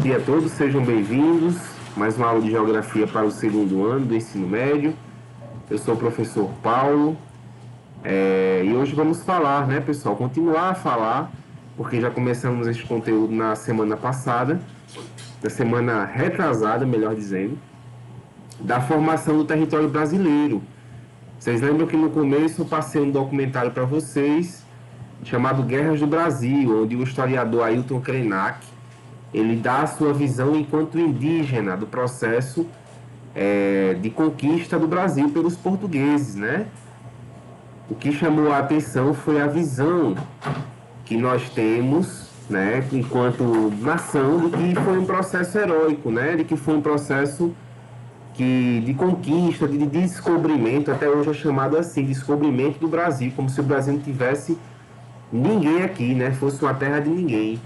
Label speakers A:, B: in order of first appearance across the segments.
A: dia a todos, sejam bem-vindos. Mais uma aula de Geografia para o segundo ano do ensino médio. Eu sou o professor Paulo e hoje vamos falar, né, pessoal? Continuar a falar, porque já começamos esse conteúdo na semana passada, na semana retrasada, melhor dizendo, da formação do território brasileiro. Vocês lembram que no começo eu passei um documentário para vocês chamado Guerras do Brasil, onde o historiador Ailton Krenak ele dá a sua visão enquanto indígena do processo de conquista do Brasil pelos portugueses, né? O que chamou a atenção foi a visão que nós temos, né, enquanto nação, de que foi um processo heróico, né? De que foi um processo de conquista, de descobrimento, até hoje é chamado assim, descobrimento do Brasil, como se o Brasil não tivesse ninguém aqui, né? Fosse uma terra de ninguém.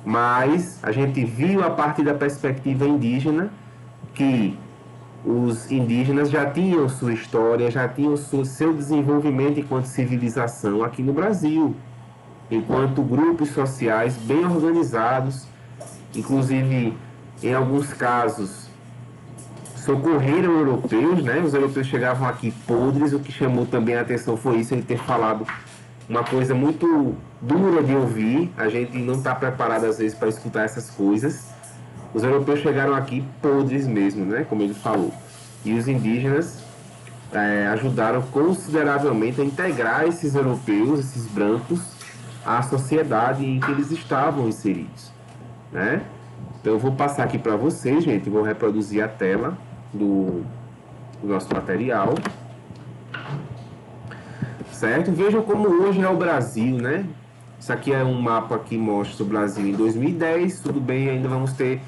A: Mas a gente viu a partir da perspectiva indígena que os indígenas já tinham sua história, já tinham seu desenvolvimento enquanto civilização aqui no Brasil, enquanto grupos sociais bem organizados, inclusive em alguns casos socorreram europeus, né? Os europeus chegavam aqui podres, o que chamou também a atenção foi isso, ele ter falado uma coisa muito dura de ouvir, a gente não está preparado às vezes para escutar essas coisas. Os europeus chegaram aqui podres mesmo, né, como ele falou. E os indígenas ajudaram consideravelmente a integrar esses europeus, esses brancos, à sociedade em que eles estavam inseridos, né? Então eu vou passar aqui para vocês, gente, vou reproduzir a tela do nosso material. Certo? Vejam como hoje é o Brasil, né? Isso aqui é um mapa que mostra o Brasil em 2010, tudo bem, ainda vamos ter...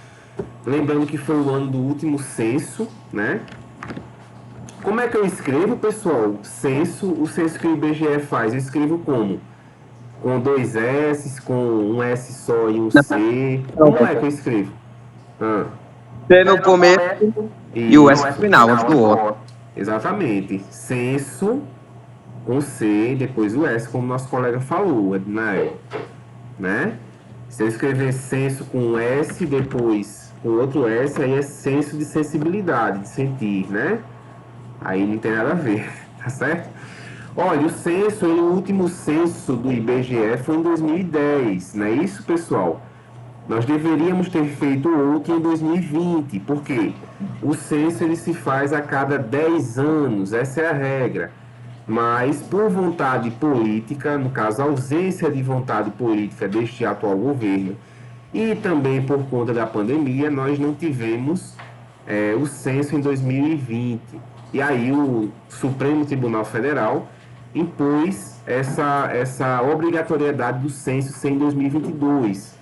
A: Lembrando que foi o ano do último censo, né? Como é que eu escrevo, pessoal? Censo, o censo que o IBGE faz, eu escrevo como? Com dois S, com um S só e um C. Como é que eu escrevo?
B: C no começo e o S no final, antes do O.
A: Exatamente. Censo com C, depois o S, como nosso colega falou, Ednael, né? Se eu escrever senso com S, depois com outro S, aí é senso de sensibilidade, de sentir, né? Aí não tem nada a ver, tá certo? Olha, o censo, o último censo do IBGE foi em 2010, não é isso, pessoal? Nós deveríamos ter feito outro em 2020, porque o censo ele se faz a cada 10 anos, essa é a regra. Mas por vontade política, no caso a ausência de vontade política deste atual governo e também por conta da pandemia, nós não tivemos o censo em 2020. E aí o Supremo Tribunal Federal impôs essa obrigatoriedade do censo ser em 2022,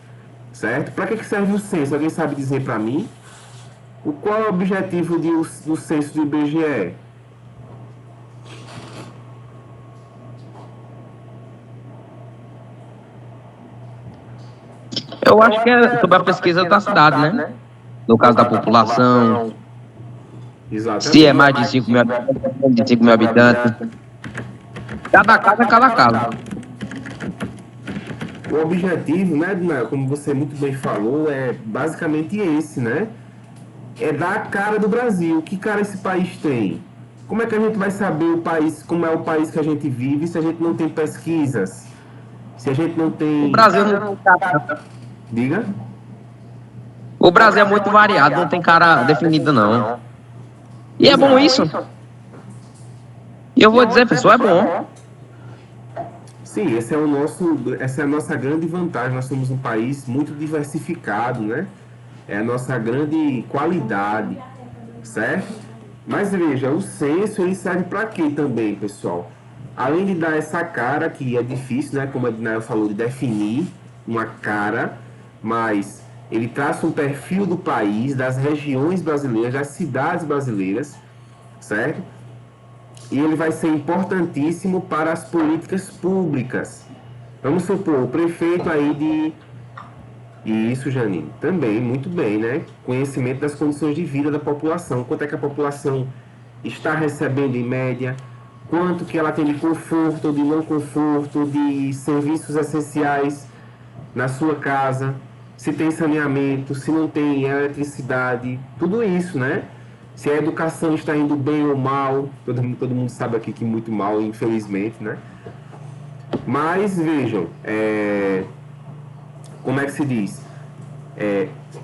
A: certo? Para que serve o censo? Alguém sabe dizer para mim? Qual é o objetivo do censo do IBGE?
B: Eu acho que é sobre a pesquisa da cidade, né? No caso da população, se é mais de 5 mil habitantes, de 5 mil habitantes. Cada casa.
A: O objetivo, né, como você muito bem falou, é basicamente esse, né? É dar a cara do Brasil. Que cara esse país tem? Como é que a gente vai saber o país, como é o país que a gente vive, se a gente não tem pesquisas? Se a gente não tem...
B: O Brasil não tem cara.
A: Diga.
B: O Brasil é muito variado, não tem cara definida, não. E é bom isso. E eu vou dizer, pessoal, é bom.
A: Sim, essa é a nossa grande vantagem. Nós somos um país muito diversificado, né? É a nossa grande qualidade, certo? Mas veja, o censo ele serve para quê também, pessoal? Além de dar essa cara, que é difícil, né? Como a Ednael falou, de definir uma cara, mas ele traça um perfil do país, das regiões brasileiras, das cidades brasileiras, certo? E ele vai ser importantíssimo para as políticas públicas. Vamos supor, o prefeito aí de... Isso, Janine, também, muito bem, né? Conhecimento das condições de vida da população. Quanto é que a população está recebendo em média? Quanto que ela tem de conforto ou de não conforto, de serviços essenciais na sua casa, se tem saneamento, se não tem eletricidade, tudo isso, né? Se a educação está indo bem ou mal, todo mundo sabe aqui que muito mal, infelizmente, né? Mas vejam, como é que se diz?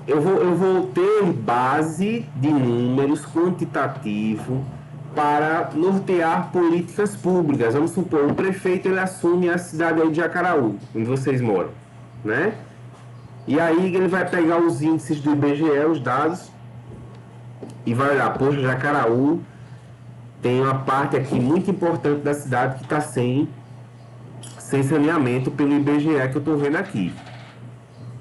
A: Eu vou ter base de números quantitativo para nortear políticas públicas. Vamos supor, o prefeito ele assume a cidade aí de Jacaraú, onde vocês moram, né? E aí ele vai pegar os índices do IBGE, os dados, e vai olhar, poxa, Jacaraú tem uma parte aqui muito importante da cidade que está sem saneamento pelo IBGE que eu estou vendo aqui.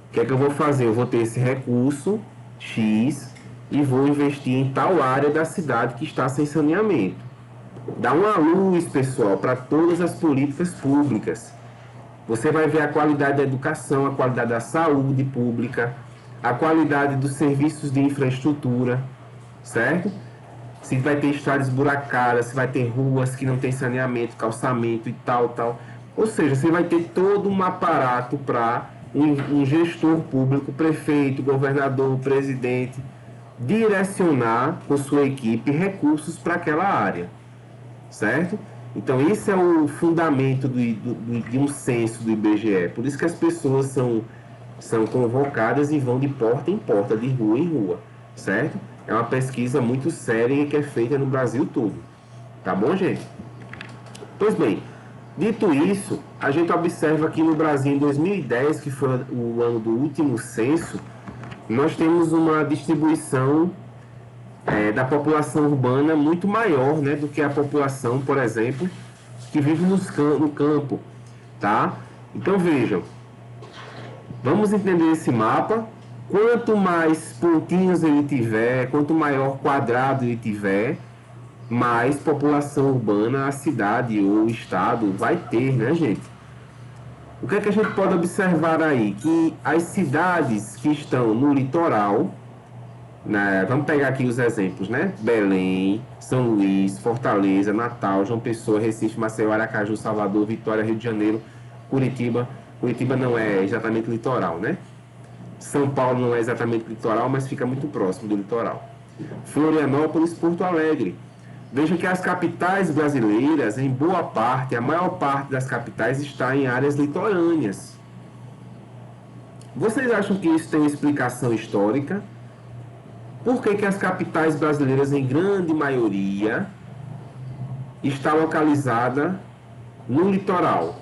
A: O que é que eu vou fazer? Eu vou ter esse recurso X e vou investir em tal área da cidade que está sem saneamento. Dá uma luz, pessoal, para todas as políticas públicas. Você vai ver a qualidade da educação, a qualidade da saúde pública, a qualidade dos serviços de infraestrutura, certo? Se vai ter estradas esburacadas, se vai ter ruas que não tem saneamento, calçamento e tal. Ou seja, você vai ter todo um aparato para um gestor público, prefeito, governador, presidente, direcionar com sua equipe recursos para aquela área, certo? Então, esse é o fundamento de um censo do IBGE. Por isso que as pessoas são convocadas e vão de porta em porta, de rua em rua, certo? É uma pesquisa muito séria que é feita no Brasil todo. Tá bom, gente? Pois bem, dito isso, a gente observa aqui no Brasil em 2010, que foi o ano do último censo, nós temos uma distribuição da população urbana muito maior, né, do que a população, por exemplo, que vive no campo, tá? Então vejam, vamos entender esse mapa. Quanto mais pontinhos ele tiver, quanto maior quadrado ele tiver, mais população urbana a cidade ou o estado vai ter, né, gente? O que é que a gente pode observar aí? Que as cidades que estão no litoral, né, vamos pegar aqui os exemplos, né? Belém, São Luís, Fortaleza, Natal, João Pessoa, Recife, Maceió, Aracaju, Salvador, Vitória, Rio de Janeiro, Curitiba. Curitiba não é exatamente litoral, né? São Paulo não é exatamente litoral, mas fica muito próximo do litoral. Florianópolis, Porto Alegre. Vejam que as capitais brasileiras, em boa parte, a maior parte das capitais está em áreas litorâneas. Vocês acham que isso tem explicação histórica? Por que as capitais brasileiras, em grande maioria, está localizada no litoral?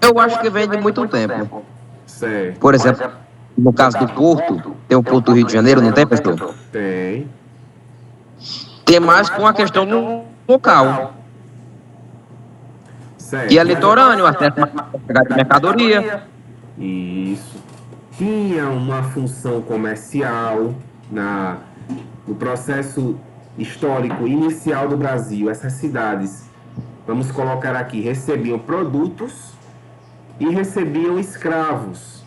B: Eu acho que vem de muito tempo.
A: Certo.
B: Por exemplo, no caso do Porto, tem o Porto do Rio de Janeiro, não tem, pastor?
A: Tem.
B: Tem mais com a questão do local.
A: Certo.
B: E é litorâneo, acesso a mercadoria.
A: Isso. Tinha uma função comercial no processo histórico inicial do Brasil. Essas cidades, vamos colocar aqui, recebiam produtos e recebiam escravos,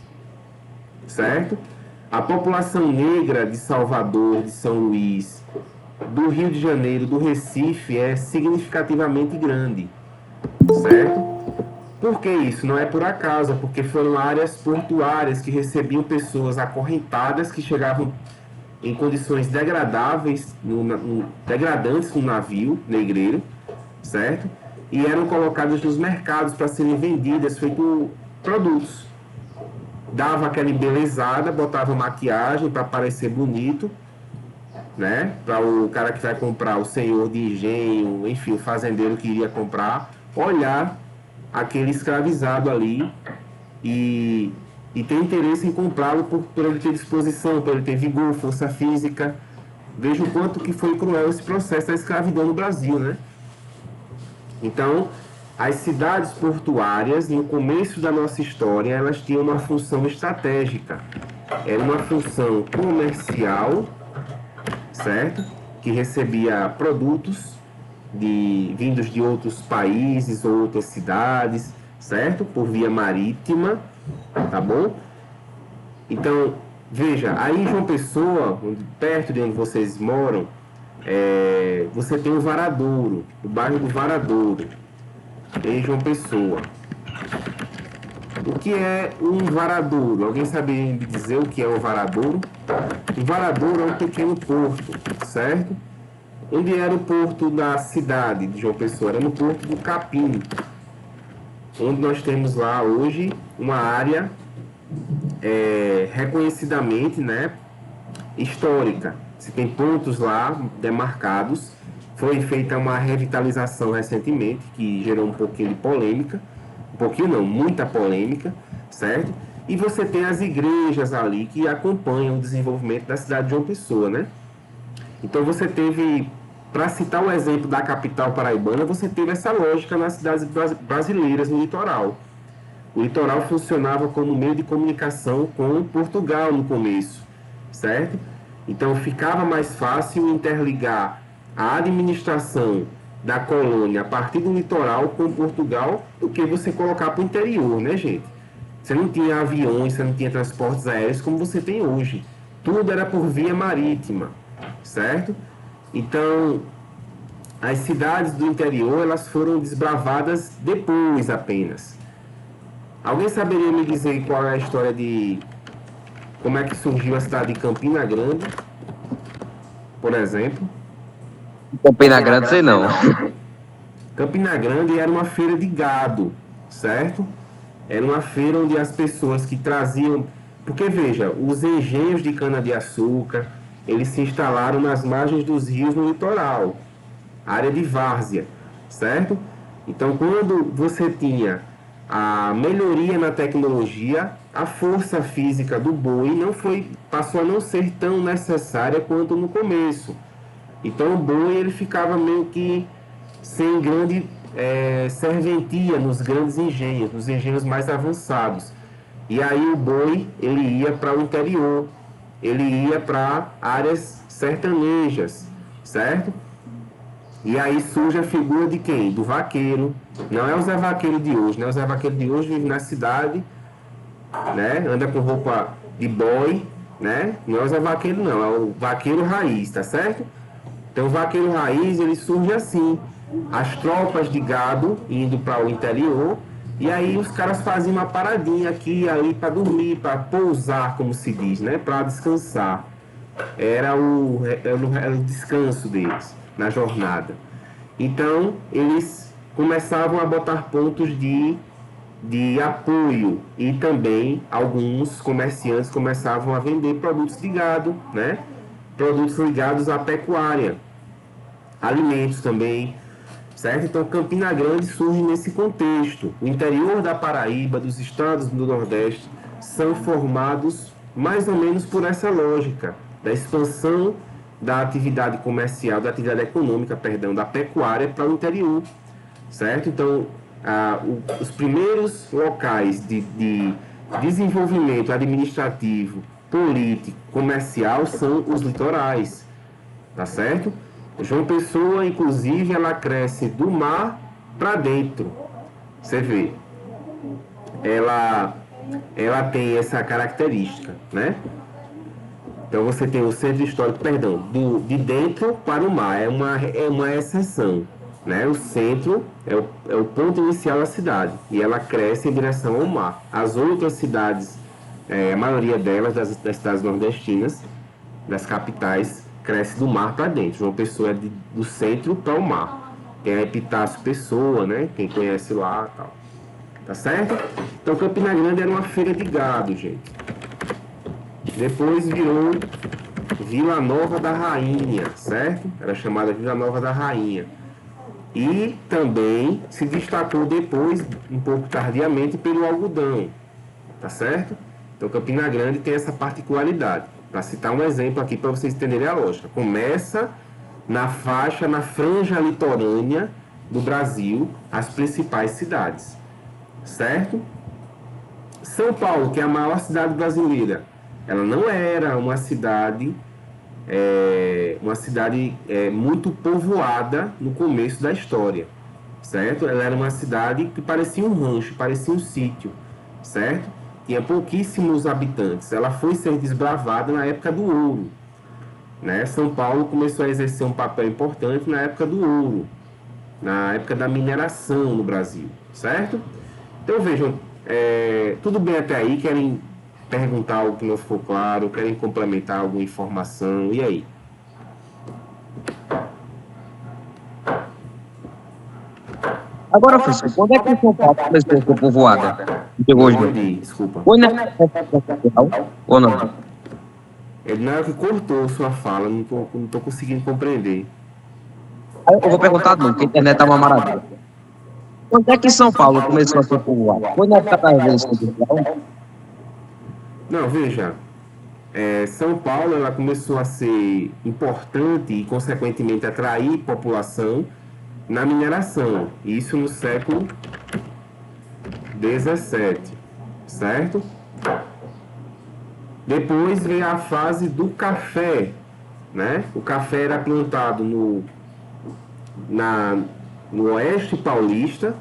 A: certo? A população negra de Salvador, de São Luís, do Rio de Janeiro, do Recife é significativamente grande, certo? Por que isso? Não é por acaso, porque foram áreas portuárias que recebiam pessoas acorrentadas que chegavam em condições degradáveis, degradantes no navio negreiro, certo? E eram colocadas nos mercados para serem vendidas, feito produtos. Dava aquela embelezada, botava maquiagem para parecer bonito, né? Para o cara que vai comprar, o senhor de engenho, enfim, o fazendeiro que iria comprar, olhar aquele escravizado ali e ter interesse em comprá-lo por ele ter disposição, por ele ter vigor, força física. Veja o quanto que foi cruel esse processo da escravidão no Brasil, né? Então, as cidades portuárias, no começo da nossa história, elas tinham uma função estratégica. Era uma função comercial, certo? Que recebia produtos vindos de outros países ou outras cidades, certo? Por via marítima, tá bom? Então, veja, aí em João Pessoa, perto de onde vocês moram, você tem o Varadouro, o bairro do Varadouro, em João Pessoa. O que é um varadouro? Alguém sabe me dizer o que é um varadouro? Um varadouro é um pequeno porto, certo? Onde era o porto da cidade de João Pessoa? Era no porto do Capim, onde nós temos lá hoje uma área reconhecidamente, né, histórica. Se tem pontos lá demarcados. Foi feita uma revitalização recentemente, que gerou um pouquinho de polêmica. Um pouquinho não, muita polêmica, certo? E você tem as igrejas ali que acompanham o desenvolvimento da cidade de João Pessoa, né? Então você teve, para citar o exemplo da capital paraibana, você teve essa lógica nas cidades brasileiras no litoral. O litoral funcionava como meio de comunicação com Portugal no começo, certo? Então ficava mais fácil interligar a administração da colônia a partir do litoral com Portugal do que você colocar para o interior, né, gente? Você não tinha aviões, você não tinha transportes aéreos como você tem hoje. Tudo era por via marítima, certo? Então, as cidades do interior, elas foram desbravadas depois apenas. Alguém saberia me dizer qual é a história de como é que surgiu a cidade de Campina Grande, por exemplo?
B: Campina Grande, sei não.
A: Campina Grande era uma feira de gado, certo? Era uma feira onde as pessoas que traziam... Porque, veja, os engenhos de cana-de-açúcar, eles se instalaram nas margens dos rios no litoral, área de várzea, certo? Então, quando você tinha a melhoria na tecnologia, a força física do boi passou a não ser tão necessária quanto no começo. Então o boi ele ficava meio que sem grande serventia nos grandes engenhos, nos engenhos mais avançados. E aí o boi ele ia para o interior, ele ia para áreas sertanejas, certo? E aí surge a figura de quem? Do vaqueiro. Não é o Zé Vaqueiro de hoje, né? O Zé Vaqueiro de hoje vive na cidade, né? Anda com roupa de boi, né? Não é o Zé Vaqueiro, não. É o vaqueiro raiz, tá certo? Então o vaqueiro raiz, ele surge assim. As tropas de gado indo para o interior. E aí os caras faziam uma paradinha aqui e ali para dormir, para pousar, como se diz, né? Para descansar. Era o descanso deles na jornada. Então, eles começavam a botar pontos de apoio e também alguns comerciantes começavam a vender produtos de gado, né? Produtos ligados à pecuária, alimentos também, certo? Então, Campina Grande surge nesse contexto. O interior da Paraíba, dos estados do Nordeste, são formados mais ou menos por essa lógica da expansão da atividade comercial, da atividade econômica, perdão, da pecuária para o interior, certo? Então, os primeiros locais de desenvolvimento administrativo, político, comercial são os litorais, tá certo? João Pessoa, inclusive, ela cresce do mar para dentro. Você vê, ela tem essa característica, né? Então você tem o centro histórico, perdão, de dentro para o mar, é uma exceção, né? O centro é o ponto inicial da cidade e ela cresce em direção ao mar. As outras cidades, a maioria delas, das cidades nordestinas, das capitais, cresce do mar para dentro. João Pessoa é do centro para o mar. Tem a Epitácio Pessoa, né? Quem conhece lá e tal. Tá certo? Então Campina Grande era uma feira de gado, gente. Depois virou Vila Nova da Rainha, certo? Era chamada Vila Nova da Rainha. E também se destacou depois, um pouco tardiamente, pelo algodão, tá certo? Então Campina Grande tem essa particularidade. Para citar um exemplo aqui para vocês entenderem a lógica. Começa na franja litorânea do Brasil, as principais cidades, certo? São Paulo, que é a maior cidade brasileira, ela não era uma cidade muito povoada no começo da história, certo? Ela era uma cidade que parecia um rancho, parecia um sítio, certo? Tinha pouquíssimos habitantes. Ela foi ser desbravada na época do ouro, né? São Paulo começou a exercer um papel importante na época do ouro, na época da mineração no Brasil, certo? Então vejam, Tudo bem até aí? Querem perguntar algo que não ficou claro? Querem complementar alguma informação? E aí?
B: Agora, professor, quando é que São Paulo começou a ser povoada? Chegou
A: Não
B: hoje,
A: entendi, desculpa.
B: foi na época ou não?
A: Na hora que cortou sua fala, não tô conseguindo compreender.
B: Aí eu vou perguntar de novo, porque a internet tá uma maravilha. Quando é que São Paulo começou a ser povoada? Foi na época da Revolução Industrial?
A: Não, veja, São Paulo ela começou a ser importante e, consequentemente, atrair população na mineração. Isso no século XVII, certo? Depois veio a fase do café, né? O café era plantado no oeste paulista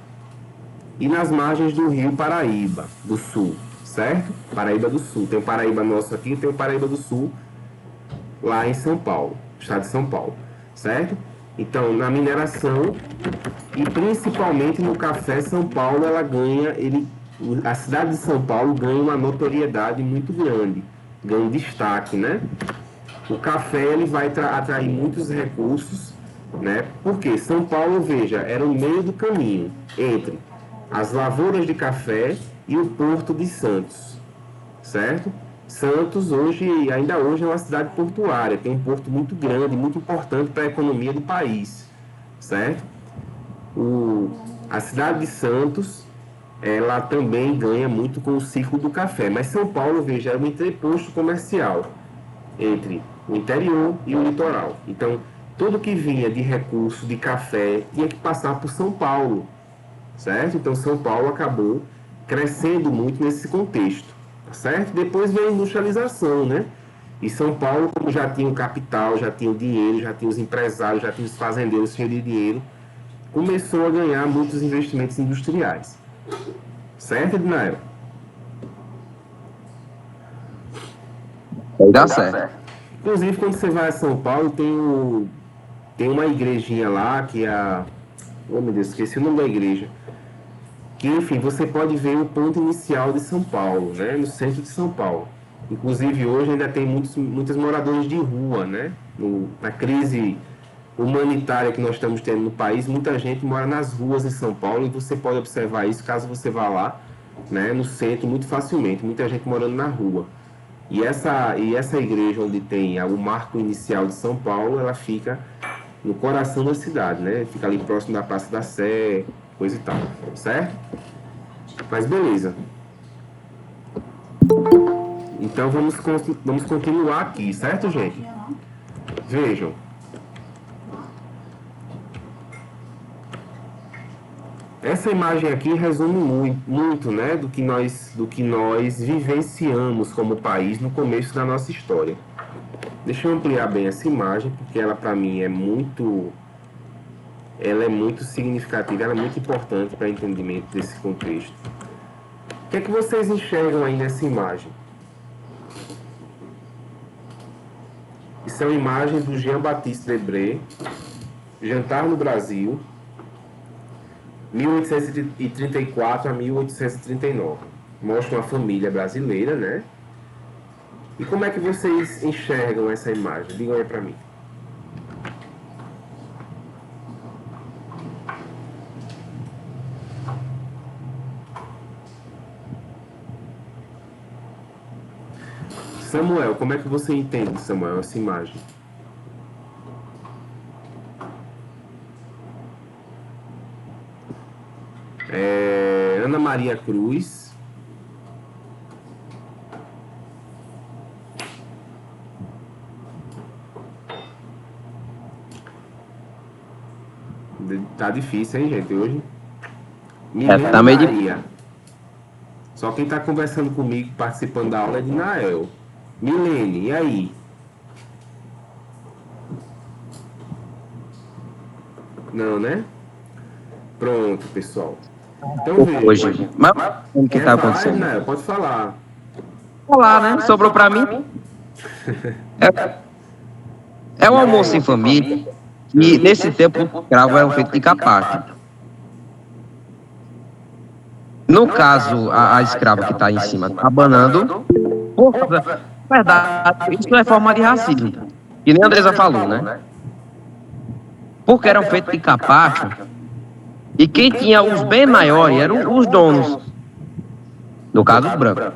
A: e nas margens do rio Paraíba, do Sul, certo? Paraíba do Sul. Tem o Paraíba nosso aqui, tem o Paraíba do Sul lá em São Paulo, estado de São Paulo, certo? Então, na mineração e principalmente no café, São Paulo ela ganha, a cidade de São Paulo ganha uma notoriedade muito grande, ganha um destaque, né? O café ele vai atrair muitos recursos, né? Porque São Paulo, veja, era o meio do caminho entre as lavouras de café e o Porto de Santos, certo? Santos hoje, ainda hoje é uma cidade portuária, tem um porto muito grande, muito importante para a economia do país, certo? A cidade de Santos, ela também ganha muito com o ciclo do café, mas São Paulo, veja, é um entreposto comercial entre o interior e o litoral. Então, tudo que vinha de recurso de café tinha que passar por São Paulo, certo? Então, São Paulo acabou crescendo muito nesse contexto, certo? Depois veio a industrialização, né? E São Paulo, como já tinha o capital, já tinha o dinheiro, já tinha os empresários, já tinha os fazendeiros cheios de dinheiro, começou a ganhar muitos investimentos industriais. Certo, Ednael?
B: Dá certo.
A: Inclusive, quando você vai a São Paulo, tem uma igrejinha lá que é a... Oh, meu Deus, esqueci o nome da igreja. Que, enfim, você pode ver o ponto inicial de São Paulo, né? No centro de São Paulo. Inclusive, hoje ainda tem muitos moradores de rua, né? Na crise humanitária que nós estamos tendo no país, muita gente mora nas ruas de São Paulo e você pode observar isso caso você vá lá, né? No centro, muito facilmente. Muita gente morando na rua. E essa igreja onde tem o marco inicial de São Paulo, ela fica no coração da cidade, né? Fica ali próximo da Praça da Sé, coisa e tal, certo? Mas beleza. Então vamos continuar aqui, certo, gente? Vejam. Essa imagem aqui resume muito, né, do que nós vivenciamos como país no começo da nossa história. Deixa eu ampliar bem essa imagem, porque ela para mim é muito significativa, ela é muito importante para o entendimento desse contexto. O que é que vocês enxergam aí nessa imagem? Isso é uma imagem do Jean-Baptiste Debré, Jantar no Brasil, 1834 a 1839. Mostra uma família brasileira, né? E como é que vocês enxergam essa imagem? Digam aí para mim. Samuel, como é que você entende, Samuel, essa imagem? Ana Maria Cruz. Tá difícil, hein, gente, hoje? Milena
B: Tá meio
A: Maria. Só quem tá conversando comigo, participando da aula é de Nael. Milene, e aí? Não, né? Pronto, pessoal. Então veja.
B: hoje. Mas o que tá acontecendo?
A: Nael? Pode falar.
B: Falar, né? Sobrou pra mim. É um almoço em família. E nesse tempo, o cravo era um feito de capacho. No caso, a escrava que está em cima tá abanando, verdade, isso não é forma de racismo, que nem a Andresa falou, né? Porque eram feitos de capacho, e quem tinha os bem maiores eram os donos, no caso os brancos.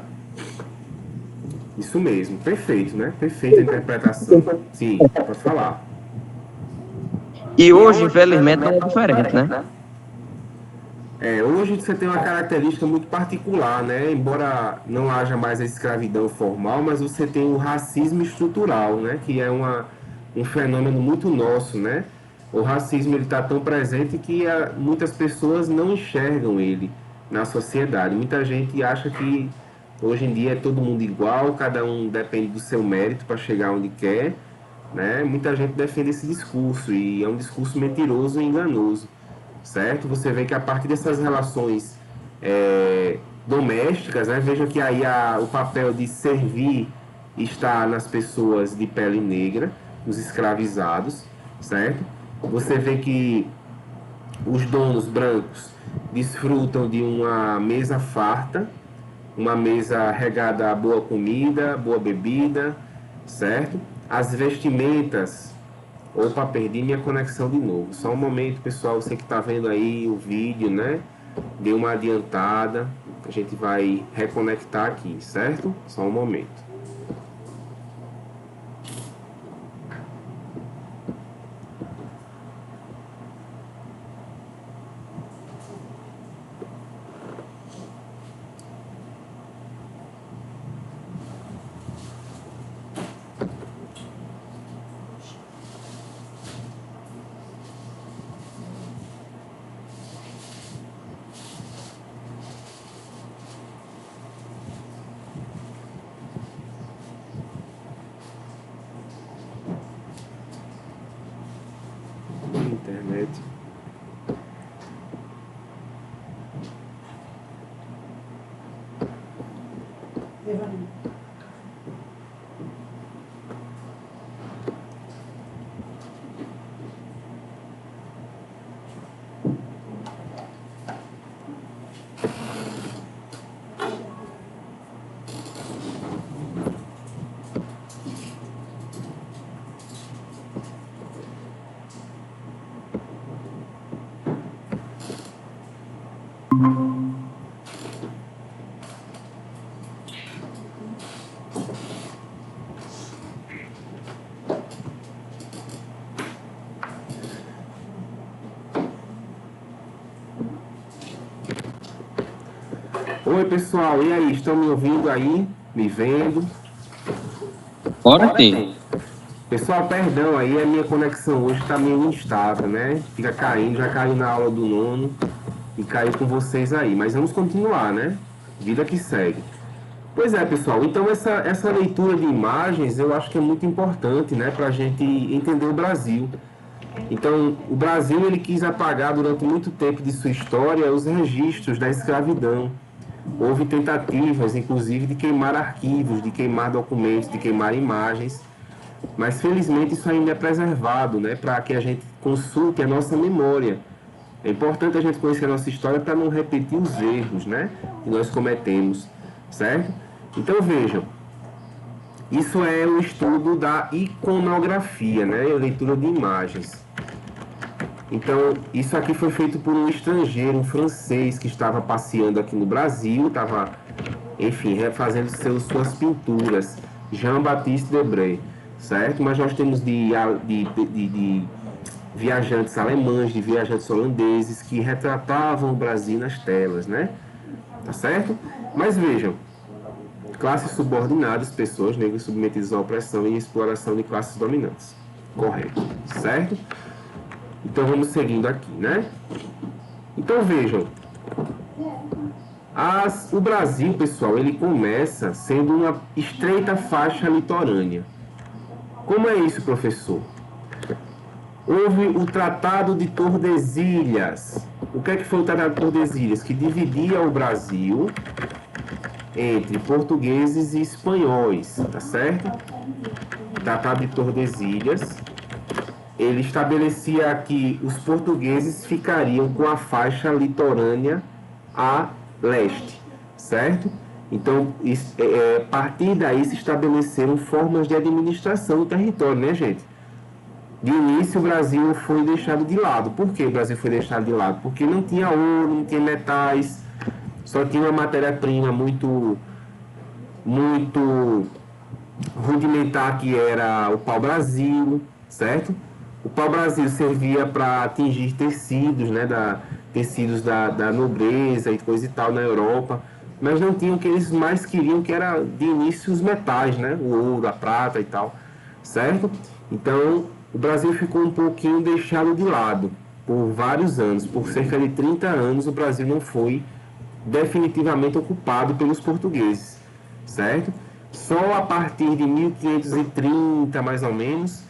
A: Isso mesmo, perfeito, né? Perfeita a interpretação. Sim, pode falar.
B: E hoje, infelizmente, não é diferente, né?
A: Hoje você tem uma característica muito particular, né? Embora não haja mais a escravidão formal, mas você tem o racismo estrutural, né? Que é um fenômeno muito nosso, né? O racismo ele está tão presente que muitas pessoas não enxergam ele na sociedade. Muita gente acha que hoje em dia é todo mundo igual, cada um depende do seu mérito para chegar onde quer, né? Muita gente defende esse discurso e é um discurso mentiroso e enganoso, certo? Você vê que a partir dessas relações domésticas, né? Veja que aí o papel de servir está nas pessoas de pele negra, os escravizados, certo? Você vê que os donos brancos desfrutam de uma mesa farta, uma mesa regada a boa comida, boa bebida, certo? As vestimentas. Opa, perdi minha conexão de novo. Só um momento, pessoal. Você que está vendo aí o vídeo, né? Deu uma adiantada. A gente vai reconectar aqui, certo? Só um momento. Internet. Oi, pessoal, e aí? Estão me ouvindo aí? Me vendo?
B: Pode ter.
A: Pessoal, perdão aí, a minha conexão hoje está meio instável, né? Fica caindo, já caiu na aula do nono e caiu com vocês aí. Mas vamos continuar, né? Vida que segue. Pois é, pessoal, então essa leitura de imagens eu acho que é muito importante, né? Para a gente entender o Brasil. Então, o Brasil ele quis apagar durante muito tempo de sua história os registros da escravidão. Houve tentativas, inclusive, de queimar arquivos, de queimar documentos, de queimar imagens, mas felizmente isso ainda é preservado, né, para que a gente consulte a nossa memória. É importante a gente conhecer a nossa história para não repetir os erros, né, que nós cometemos, certo? Então vejam, isso é o estudo da iconografia, né, a leitura de imagens. Então, isso aqui foi feito por um estrangeiro, um francês, que estava passeando aqui no Brasil, estava, enfim, refazendo suas pinturas, Jean-Baptiste Debré, certo? Mas nós temos de viajantes alemães, de viajantes holandeses, que retratavam o Brasil nas telas, né? Tá certo? Mas vejam, classes subordinadas, pessoas negras submetidas à opressão e exploração de classes dominantes. Correto, certo? Então vamos seguindo aqui, né? Então vejam, o Brasil, pessoal, ele começa sendo uma estreita faixa litorânea. Como é isso, professor? Houve o Tratado de Tordesilhas. O que é que foi o Tratado de Tordesilhas? Que dividia o Brasil entre portugueses e espanhóis, tá certo? Tratado de Tordesilhas. Ele estabelecia que os portugueses ficariam com a faixa litorânea a leste, certo? Então, a partir daí se estabeleceram formas de administração do território, né, gente? De início, o Brasil foi deixado de lado. Por que o Brasil foi deixado de lado? Porque não tinha ouro, não tinha metais, só tinha uma matéria-prima muito rudimentar, que era o pau-brasil, certo? O pau-brasil servia para atingir tecidos, né, tecidos da nobreza e coisa e tal na Europa, mas não tinham o que eles mais queriam, que era de início os metais, né, o ouro, a prata e tal, certo? Então, o Brasil ficou um pouquinho deixado de lado por vários anos. Por cerca de 30 anos, o Brasil não foi definitivamente ocupado pelos portugueses, certo? Só a partir de 1530, mais ou menos,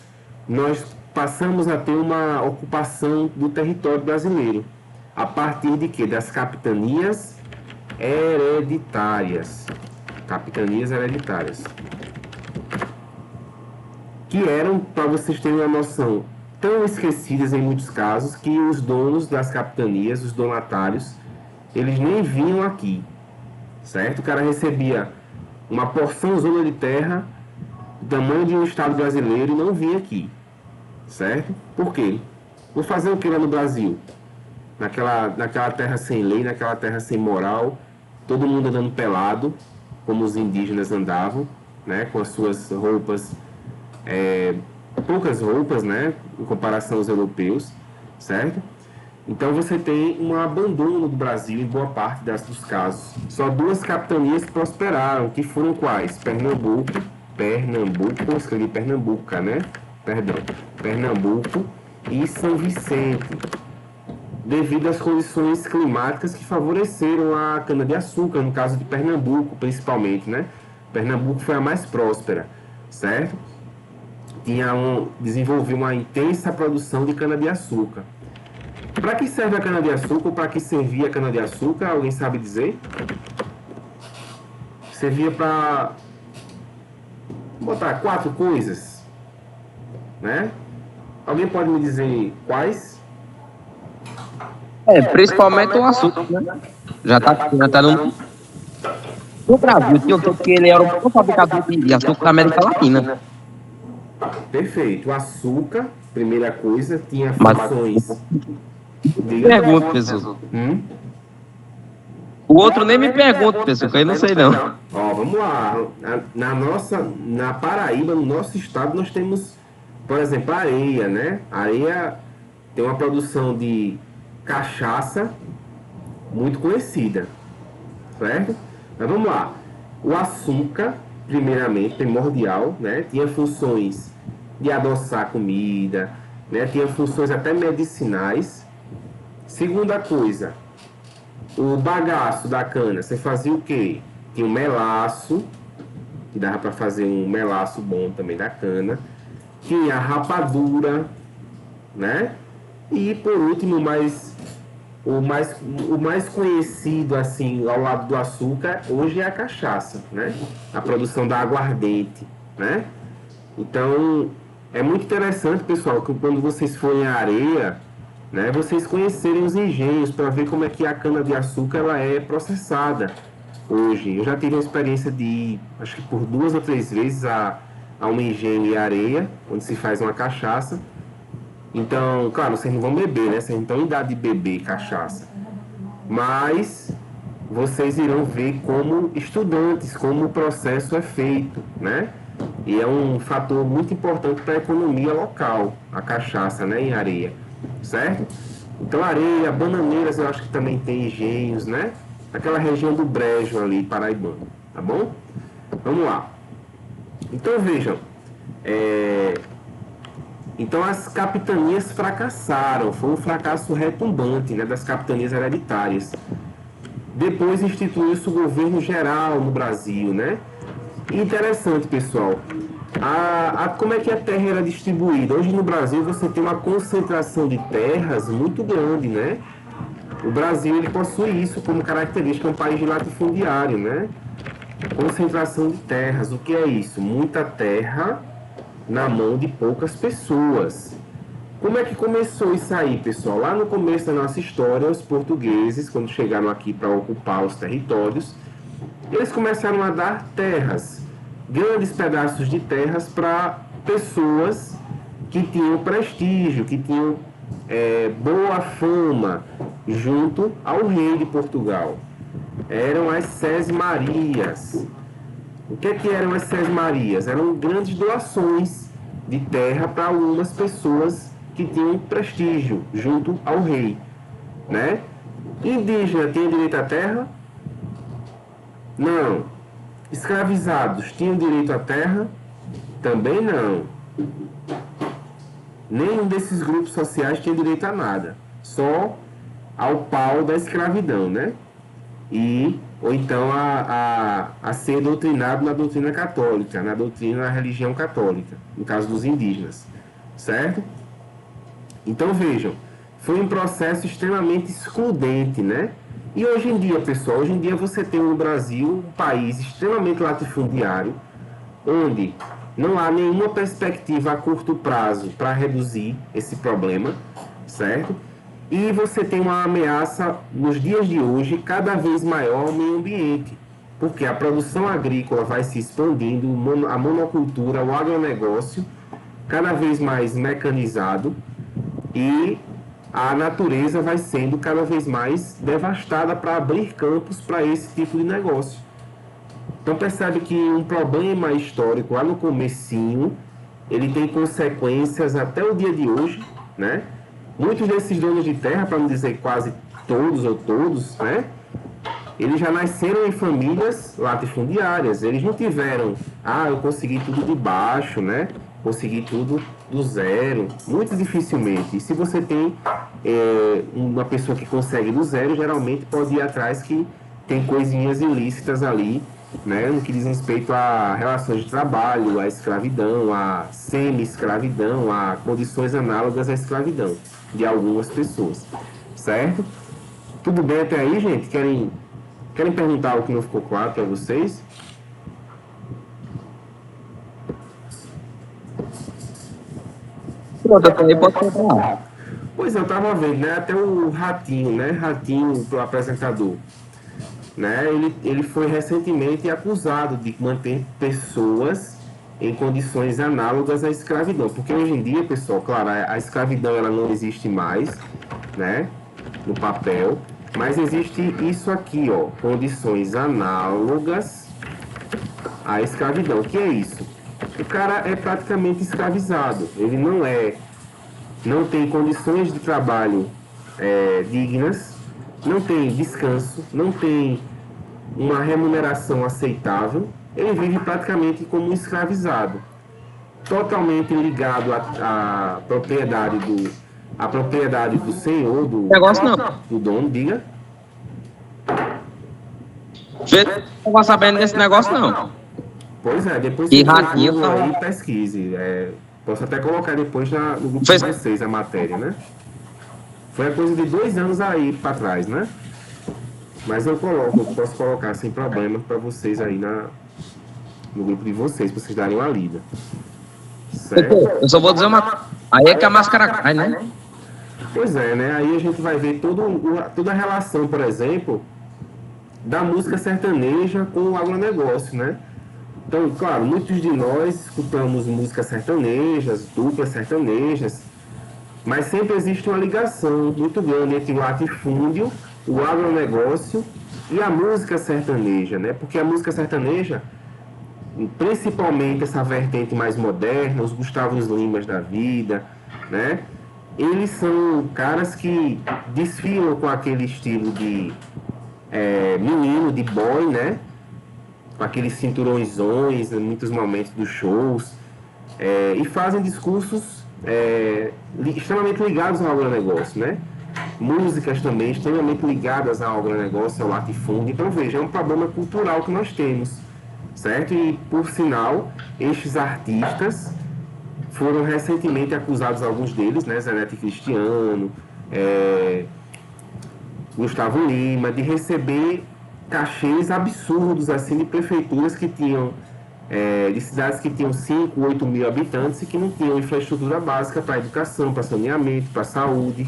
A: nós passamos a ter uma ocupação do território brasileiro. A partir de quê? Das capitanias hereditárias. Capitanias hereditárias. Que eram, para vocês terem uma noção, tão esquecidas em muitos casos, que os donos das capitanias, os donatários, eles nem vinham aqui, certo? O cara recebia uma porção zona de terra do tamanho de um estado brasileiro e não vinha aqui, certo? Por quê? Vou fazer o que lá no Brasil? Naquela terra sem lei, naquela terra sem moral, todo mundo andando pelado, como os indígenas andavam, né? Com as suas roupas, poucas roupas, né? Em comparação aos europeus, certo? Então você tem um abandono do Brasil em boa parte dos casos. Só 2 capitanias prosperaram, que foram quais? Pernambuco, escrevi Pernambuca, né? Perdão, Pernambuco e São Vicente, devido às condições climáticas que favoreceram a cana-de-açúcar, no caso de Pernambuco, principalmente, né? Pernambuco foi a mais próspera, certo? Desenvolveu uma intensa produção de cana-de-açúcar. Para que serve a cana-de-açúcar ou para que servia a cana-de-açúcar? Alguém sabe dizer? Servia para botar 4 coisas, né? Alguém pode me dizer quais?
B: Principalmente o açúcar, né? Já tá no Brasil, tinha que ele era o maior fabricador de açúcar da América Latina.
A: Perfeito. O açúcar, primeira coisa, tinha funções.
B: Pergunta, pessoal. O outro nem me pergunta, pessoal, que eu não sei não.
A: Ó, vamos lá. Na Paraíba, no nosso estado, nós temos, por exemplo, a areia, né? A areia tem uma produção de cachaça muito conhecida, certo? Mas vamos lá. O açúcar, primeiramente, primordial, né? Tinha funções de adoçar comida, né? Tinha funções até medicinais. Segunda coisa, o bagaço da cana, você fazia o quê? Tinha um melaço, que dava para fazer um melaço bom também da cana. Tinha a rapadura, né? E por último, o mais conhecido assim ao lado do açúcar hoje é a cachaça, né? A produção da aguardente, né? Então é muito interessante, pessoal, que quando vocês forem à areia, né, vocês conhecerem os engenhos para ver como é que a cana de açúcar ela é processada hoje. Eu já tive a experiência de ir, acho que por 2 ou 3 vezes a um engenho em areia, onde se faz uma cachaça. Então, claro, vocês não vão beber, né? Vocês não estão em idade de beber cachaça. Mas vocês irão ver como estudantes, como o processo é feito, né? E é um fator muito importante para a economia local, a cachaça, né? Em areia, certo? Então, areia, bananeiras, eu acho que também tem engenhos, né? Aquela região do Brejo ali, paraibano, tá bom? Vamos lá. Então, vejam, Então as capitanias fracassaram, foi um fracasso retumbante, né, das capitanias hereditárias. Depois instituiu-se o governo geral no Brasil, né? Interessante, pessoal. Como é que a terra era distribuída? Hoje no Brasil você tem uma concentração de terras muito grande, né? O Brasil ele possui isso como característica, é um país de latifundiário, né? Concentração de terras, o que é isso? Muita terra na mão de poucas pessoas. Como é que começou isso aí, pessoal? Lá no começo da nossa história, os portugueses, quando chegaram aqui para ocupar os territórios, eles começaram a dar terras, grandes pedaços de terras para pessoas que tinham prestígio, que tinham boa fama junto ao rei de Portugal. Eram as Sesmarias. O que eram as Sesmarias? Eram grandes doações de terra para algumas pessoas que tinham prestígio junto ao rei, né? Indígena tinha direito à terra? Não. Escravizados tinham direito à terra? Também não. Nenhum desses grupos sociais tinha direito a nada. Só ao pau da escravidão, né? Ou então a ser doutrinado na doutrina católica, na doutrina da religião católica, no caso dos indígenas, certo? Então vejam, foi um processo extremamente excludente, né? E hoje em dia, pessoal, hoje em dia você tem no Brasil um país extremamente latifundiário, onde não há nenhuma perspectiva a curto prazo para reduzir esse problema, certo? E você tem uma ameaça, nos dias de hoje, cada vez maior ao meio ambiente, porque a produção agrícola vai se expandindo, a monocultura, o agronegócio, cada vez mais mecanizado, e a natureza vai sendo cada vez mais devastada para abrir campos para esse tipo de negócio. Então percebe que um problema histórico lá no comecinho, ele tem consequências até o dia de hoje, né? Muitos desses donos de terra, para não dizer quase todos ou todos, né? Eles já nasceram em famílias latifundiárias. Eles não tiveram, eu consegui tudo de baixo, né? Consegui tudo do zero. Muito dificilmente. E se você tem uma pessoa que consegue do zero, geralmente pode ir atrás que tem coisinhas ilícitas ali, né? No que diz respeito a relações de trabalho, a escravidão, a semi-escravidão, a condições análogas à escravidão de algumas pessoas, certo? Tudo bem até aí, gente? Querem perguntar algo que não ficou claro para vocês?
B: Pronto, eu também posso falar.
A: Pois eu estava vendo, né? Até o Ratinho, né? Ratinho, o apresentador, né? Ele foi recentemente acusado de manter pessoas em condições análogas à escravidão. Porque hoje em dia, pessoal, claro, a escravidão ela não existe mais, né? No papel. Mas existe isso aqui, ó, condições análogas à escravidão. O que é isso? O cara é praticamente escravizado. Ele não tem condições de trabalho dignas, não tem descanso, não tem uma remuneração aceitável. Ele vive praticamente como um escravizado, totalmente ligado à propriedade do senhor,
B: Negócio não.
A: do dono, diga.
B: Não vou sabendo desse negócio não.
A: Pois é, depois
B: E
A: você
B: Ratinho
A: Google
B: tá
A: aí pesquise. Posso até colocar depois no grupo
B: Fez-
A: de vocês a matéria, né? Foi a coisa de 2 anos aí para trás, né? Mas eu posso colocar sem problema para vocês aí no grupo de vocês, para vocês darem uma lida. Certo?
B: Eu só vou dizer uma. Aí é que a máscara cai, né?
A: Pois é, né? Aí a gente vai ver toda a relação, por exemplo, da música sertaneja com o agronegócio, né? Então, claro, muitos de nós escutamos músicas sertanejas, duplas sertanejas, mas sempre existe uma ligação muito grande entre o latifúndio, o agronegócio e a música sertaneja, né? Porque a música sertaneja, principalmente essa vertente mais moderna, os Gustavo Limas da vida, né? Eles são caras que desfilam com aquele estilo de menino, de boy, né? Com aqueles cinturõezões em muitos momentos dos shows, e fazem discursos extremamente ligados ao agronegócio, né? Músicas também extremamente ligadas ao agronegócio, ao latifúndio. Então, veja, é um problema cultural que nós temos, certo? E, por sinal, estes artistas foram recentemente acusados, alguns deles, né? Zanetti Cristiano, Gustavo Lima, de receber cachês absurdos, assim, de prefeituras que tinham de cidades que tinham 5, 8 mil habitantes e que não tinham infraestrutura básica para educação, para saneamento, para saúde,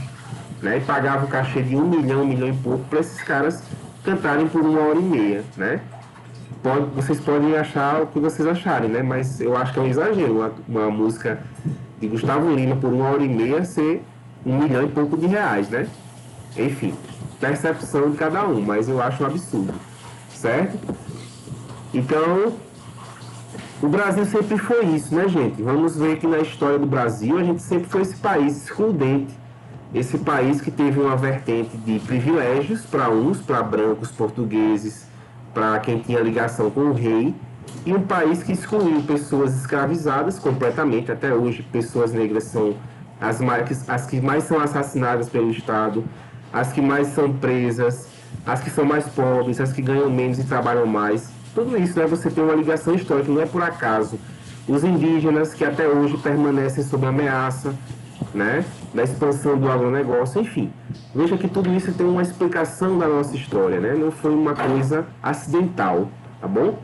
A: né? E pagavam um cachê de 1 milhão e pouco para esses caras cantarem por 1 hora e meia, né? Vocês podem achar o que vocês acharem, né? Mas eu acho que é um exagero uma música de Gustavo Lima por 1 hora e meia ser 1 milhão e pouco de reais, né? Enfim, percepção de cada um, mas eu acho um absurdo, certo? Então, o Brasil sempre foi isso, né, gente? Vamos ver que na história do Brasil a gente sempre foi esse país excludente, esse país que teve uma vertente de privilégios para uns, para brancos, portugueses, para quem tinha ligação com o rei, e um país que excluiu pessoas escravizadas completamente. Até hoje, pessoas negras são as que mais são assassinadas pelo Estado, as que mais são presas, as que são mais pobres, as que ganham menos e trabalham mais. Tudo isso, né, você tem uma ligação histórica, não é por acaso. Os indígenas que até hoje permanecem sob ameaça, né, da expansão do agronegócio, enfim. Veja que tudo isso tem uma explicação da nossa história, né? Não foi uma coisa acidental, tá bom?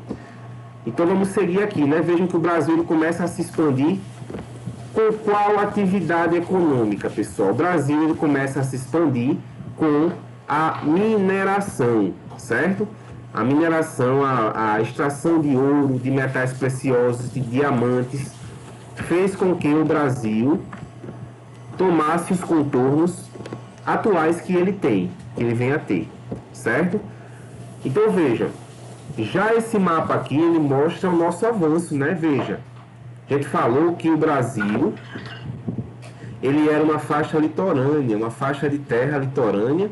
A: Então vamos seguir aqui, né? Vejam que o Brasil ele começa a se expandir com qual atividade econômica, pessoal? O Brasil ele começa a se expandir com a mineração, certo? A mineração, a extração de ouro, de metais preciosos, de diamantes, fez com que o Brasil tomasse os contornos atuais que ele tem, que ele vem a ter, certo? Então veja, já esse mapa aqui, ele mostra o nosso avanço, né? Veja, a gente falou que o Brasil, ele era uma faixa litorânea, uma faixa de terra litorânea,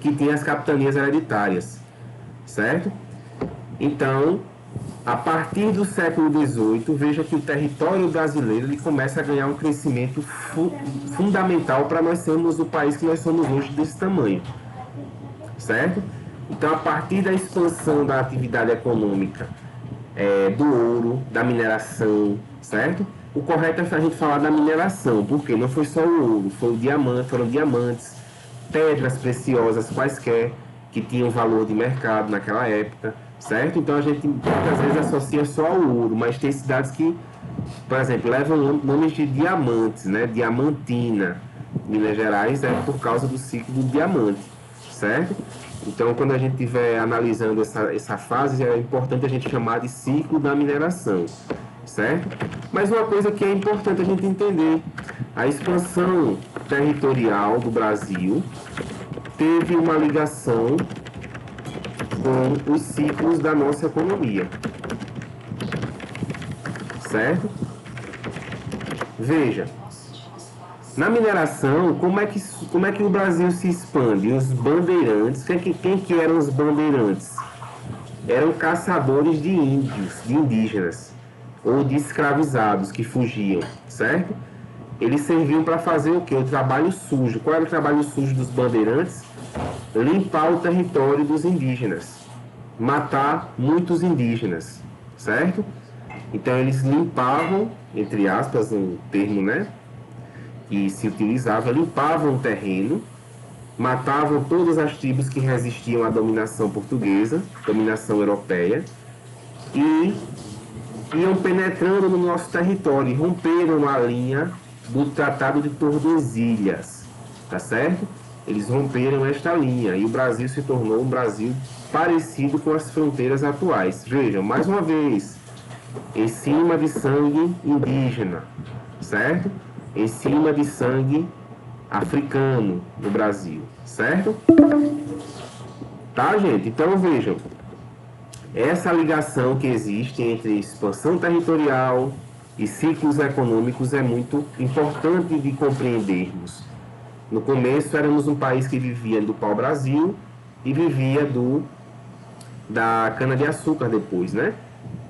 A: que tinha as capitanias hereditárias, certo? Então, a partir do século XVIII, veja que o território brasileiro ele começa a ganhar um crescimento fundamental para nós sermos o país que nós somos hoje desse tamanho, certo? Então, a partir da expansão da atividade econômica, do ouro, da mineração, certo? O correto é a gente falar da mineração, porque não foi só o ouro, foi o diamante, foram diamantes, pedras preciosas quaisquer, que tinham valor de mercado naquela época, certo? Então a gente muitas vezes associa só ao ouro, mas tem cidades que, por exemplo, levam nomes de diamantes, né? Diamantina, Minas Gerais, é por causa do ciclo do diamante, certo? Então, quando a gente estiver analisando essa fase, é importante a gente chamar de ciclo da mineração, certo? Mas uma coisa que é importante a gente entender, a expansão territorial do Brasil teve uma ligação com os ciclos da nossa economia, certo? Veja, na mineração, como é que o Brasil se expande? Os bandeirantes, quem que eram os bandeirantes? Eram caçadores de índios, de indígenas, ou de escravizados que fugiam, certo? Eles serviam para fazer o quê? O trabalho sujo. Qual era o trabalho sujo dos bandeirantes? Limpar o território dos indígenas, matar muitos indígenas, certo? Então eles limpavam, entre aspas, um termo, né, que se utilizava, limpavam o terreno, matavam todas as tribos que resistiam à dominação portuguesa, dominação europeia, e iam penetrando no nosso território, romperam a linha do Tratado de Tordesilhas, tá certo? Eles romperam esta linha e o Brasil se tornou um Brasil parecido com as fronteiras atuais. Vejam, mais uma vez, em cima de sangue indígena, certo? Em cima de sangue africano no Brasil, certo? Tá, gente? Então vejam, essa ligação que existe entre expansão territorial e ciclos econômicos é muito importante de compreendermos. No começo éramos um país que vivia do pau-brasil e vivia da cana-de-açúcar depois, né?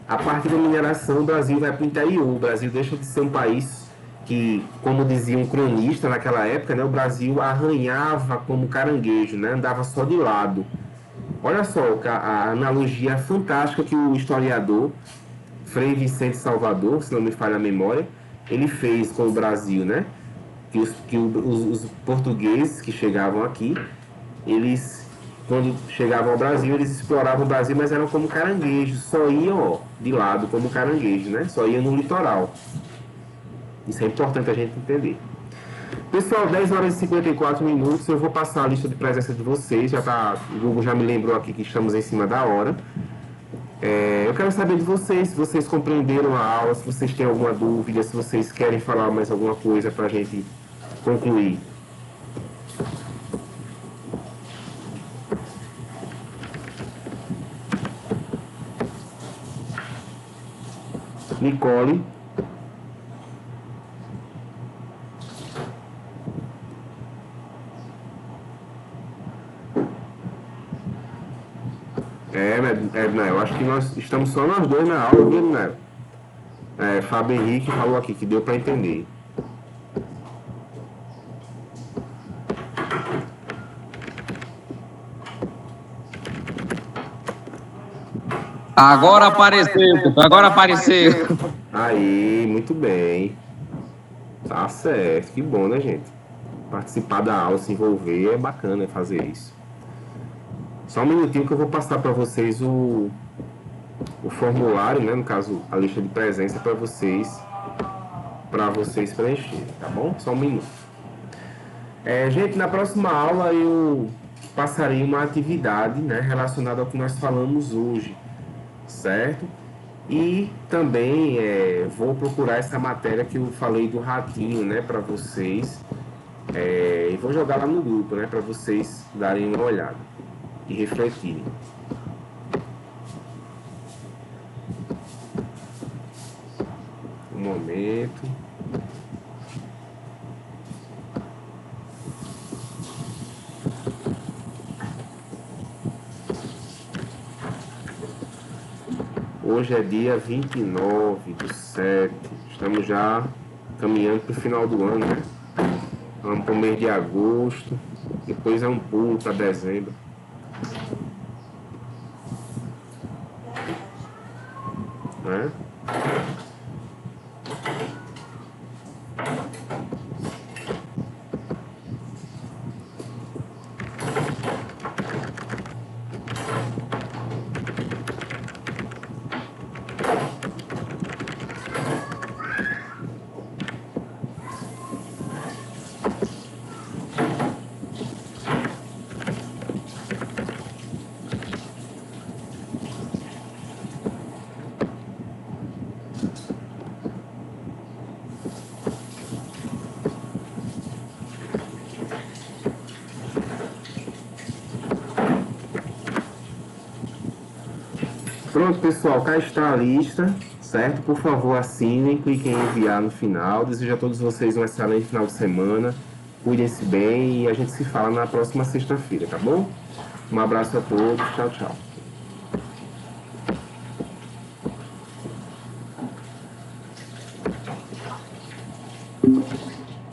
A: A partir da mineração, o Brasil vai para o interior. O Brasil deixa de ser um país que, como dizia um cronista naquela época, né, o Brasil arranhava como caranguejo, né? Andava só de lado. Olha só a analogia fantástica que o historiador Frei Vicente Salvador, se não me falha a memória, ele fez com o Brasil, né? Que os portugueses que chegavam aqui, eles quando chegavam ao Brasil, eles exploravam o Brasil, mas eram como caranguejos, só iam, ó, de lado como caranguejo, né? Só iam no litoral. Isso é importante a gente entender. Pessoal, 10 horas e 54 minutos, eu vou passar a lista de presença de vocês, o Google já me lembrou aqui que estamos em cima da hora. Eu quero saber de vocês, se vocês compreenderam a aula, se vocês têm alguma dúvida, se vocês querem falar mais alguma coisa para a gente concluir. Nicole. Eu acho que nós estamos só nós dois na aula, viu, né? Fábio Henrique falou aqui que deu para entender.
B: Agora apareceu, agora apareceu.
A: Aí, muito bem. Tá certo, que bom, né, gente? Participar da aula, se envolver, é bacana fazer isso. Só um minutinho que eu vou passar para vocês o formulário, né? No caso, a lista de presença para vocês preencherem, tá bom? Só um minuto. Gente, na próxima aula eu passarei uma atividade, né, relacionada ao que nós falamos hoje, certo? E também vou procurar essa matéria que eu falei do ratinho, né, para vocês. E vou jogar lá no grupo, né, para vocês darem uma olhada e refletirem. Um momento. Hoje é dia 29/7. Estamos já caminhando para o final do ano, né? Vamos para o mês de agosto. Depois é um pulo para dezembro. Né? Pronto, pessoal, cá está a lista, certo? Por favor, assinem, cliquem em enviar no final. Desejo a todos vocês um excelente final de semana. Cuidem-se bem e a gente se fala na próxima sexta-feira, tá bom? Um abraço a todos. Tchau, tchau.